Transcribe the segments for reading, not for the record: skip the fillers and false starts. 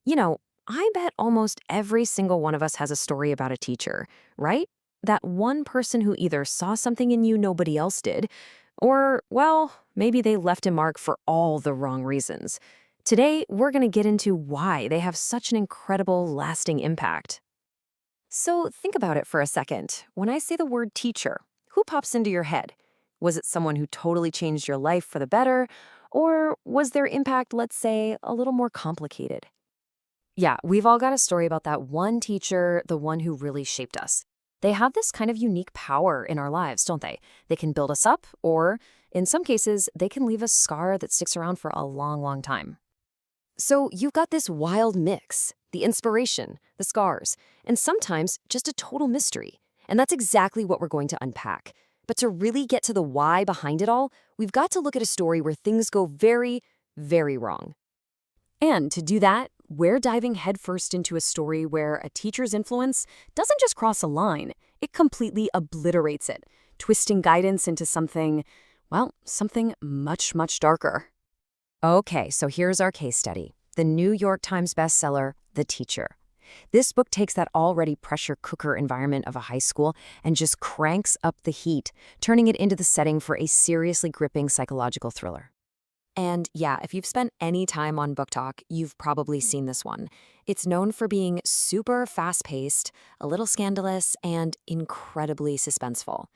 You know, I bet almost every single one of us has a story about a teacher, right? That one person who either saw something in you nobody else did, or, well, maybe they left a mark for all the wrong reasons. Today, we're going to get into why they have such an incredible, lasting impact. So think about it for a second. When I say the word teacher, who pops into your head? Was it someone who totally changed your life for the better? Or was their impact, let's say, a little more complicated? Yeah, we've all got a story about that one teacher, the one who really shaped us. They have this kind of unique power in our lives, don't they? They can build us up, or in some cases, they can leave a scar that sticks around for a long, long time. So you've got this wild mix, the inspiration, the scars, and sometimes just a total mystery. And that's exactly what we're going to unpack. But to really get to the why behind it all, we've got to look at a story where things go very, very wrong. And to do that, we're diving headfirst into a story where a teacher's influence doesn't just cross a line, it completely obliterates it, twisting guidance into something, well, something much, much darker. Okay, so here's our case study. The New York Times bestseller, The Teacher. This book takes that already pressure cooker environment of a high school and just cranks up the heat, turning it into the setting for a seriously gripping psychological thriller. And yeah, if you've spent any time on Book Talk, you've probably seen this one. It's known for being super fast-paced, a little scandalous, and incredibly suspenseful.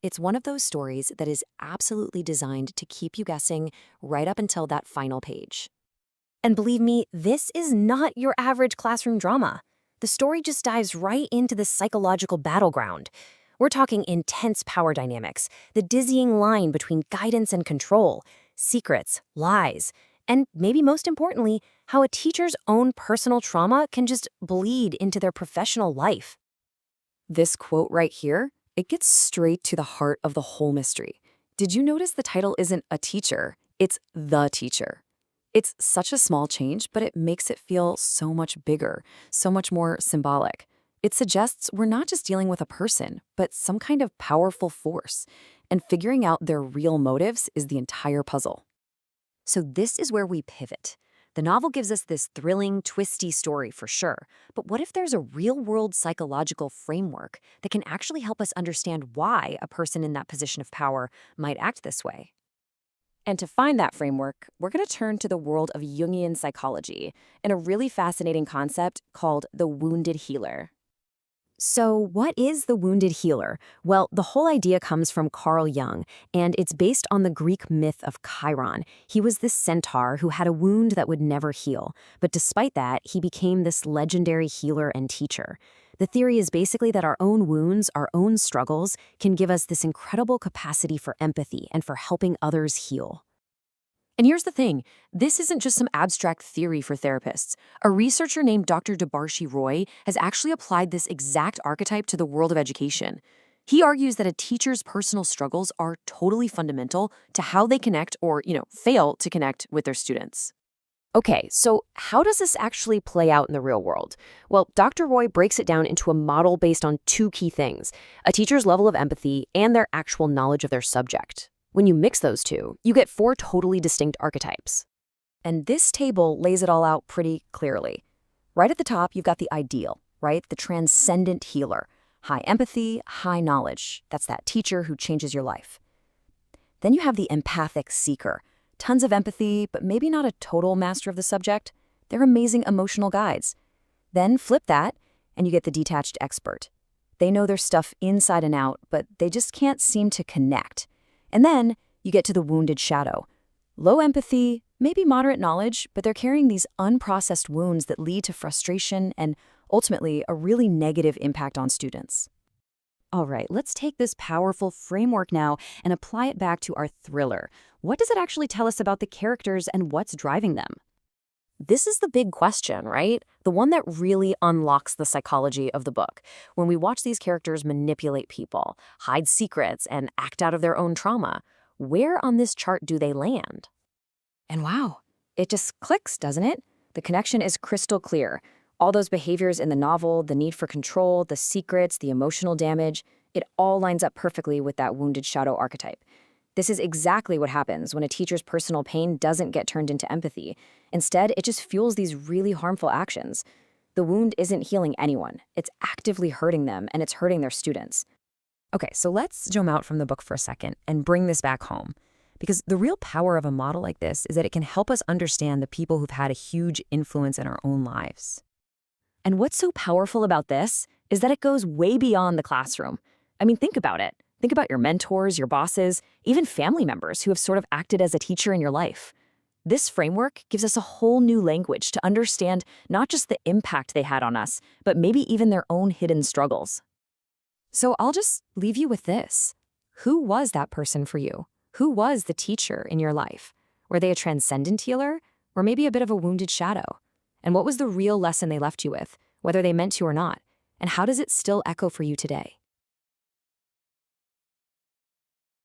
It's one of those stories that is absolutely designed to keep you guessing right up until that final page. And believe me, this is not your average classroom drama. The story just dives right into the psychological battleground. We're talking intense power dynamics, the dizzying line between guidance and control, secrets, lies, and maybe most importantly, how a teacher's own personal trauma can just bleed into their professional life. This quote right here, it gets straight to the heart of the whole mystery. Did you notice the title isn't a teacher, it's the teacher? It's such a small change, but it makes it feel so much bigger, so much more symbolic. It suggests we're not just dealing with a person, but some kind of powerful force, and figuring out their real motives is the entire puzzle. So this is where we pivot. The novel gives us this thrilling, twisty story for sure, but what if there's a real-world psychological framework that can actually help us understand why a person in that position of power might act this way? And to find that framework, we're going to turn to the world of Jungian psychology and a really fascinating concept called the wounded healer. So, what is the wounded healer? Well, the whole idea comes from Carl Jung, and it's based on the Greek myth of Chiron. He was this centaur who had a wound that would never heal, but despite that, he became this legendary healer and teacher. The theory is basically that our own wounds, our own struggles, can give us this incredible capacity for empathy and for helping others heal. And here's the thing, this isn't just some abstract theory for therapists. A researcher named Dr. Debarshi Roy has actually applied this exact archetype to the world of education. He argues that a teacher's personal struggles are totally fundamental to how they connect or, fail to connect with their students. Okay, so how does this actually play out in the real world? Well, Dr. Roy breaks it down into a model based on two key things, a teacher's level of empathy and their actual knowledge of their subject. When you mix those two, you get four totally distinct archetypes. And this table lays it all out pretty clearly. Right at the top, you've got the ideal, right? The transcendent healer. High empathy, high knowledge. That's that teacher who changes your life. Then you have the empathic seeker. Tons of empathy, but maybe not a total master of the subject. They're amazing emotional guides. Then flip that, and you get the detached expert. They know their stuff inside and out, but they just can't seem to connect. And then you get to the wounded shadow. Low empathy, maybe moderate knowledge, but they're carrying these unprocessed wounds that lead to frustration and ultimately a really negative impact on students. All right, let's take this powerful framework now and apply it back to our thriller. What does it actually tell us about the characters and what's driving them? This is the big question, right? The one that really unlocks the psychology of the book. When we watch these characters manipulate people, hide secrets, and act out of their own trauma, where on this chart do they land? And wow, it just clicks, doesn't it? The connection is crystal clear. All those behaviors in the novel, the need for control, the secrets, the emotional damage, it all lines up perfectly with that wounded shadow archetype. This is exactly what happens when a teacher's personal pain doesn't get turned into empathy. Instead, it just fuels these really harmful actions. The wound isn't healing anyone. It's actively hurting them, and it's hurting their students. Okay, so let's zoom out from the book for a second and bring this back home. Because the real power of a model like this is that it can help us understand the people who've had a huge influence in our own lives. And what's so powerful about this is that it goes way beyond the classroom. I mean, think about it. Think about your mentors, your bosses, even family members who have sort of acted as a teacher in your life. This framework gives us a whole new language to understand not just the impact they had on us, but maybe even their own hidden struggles. So I'll just leave you with this. Who was that person for you? Who was the teacher in your life? Were they a transcendent healer, or maybe a bit of a wounded shadow? And what was the real lesson they left you with, whether they meant to or not? And how does it still echo for you today?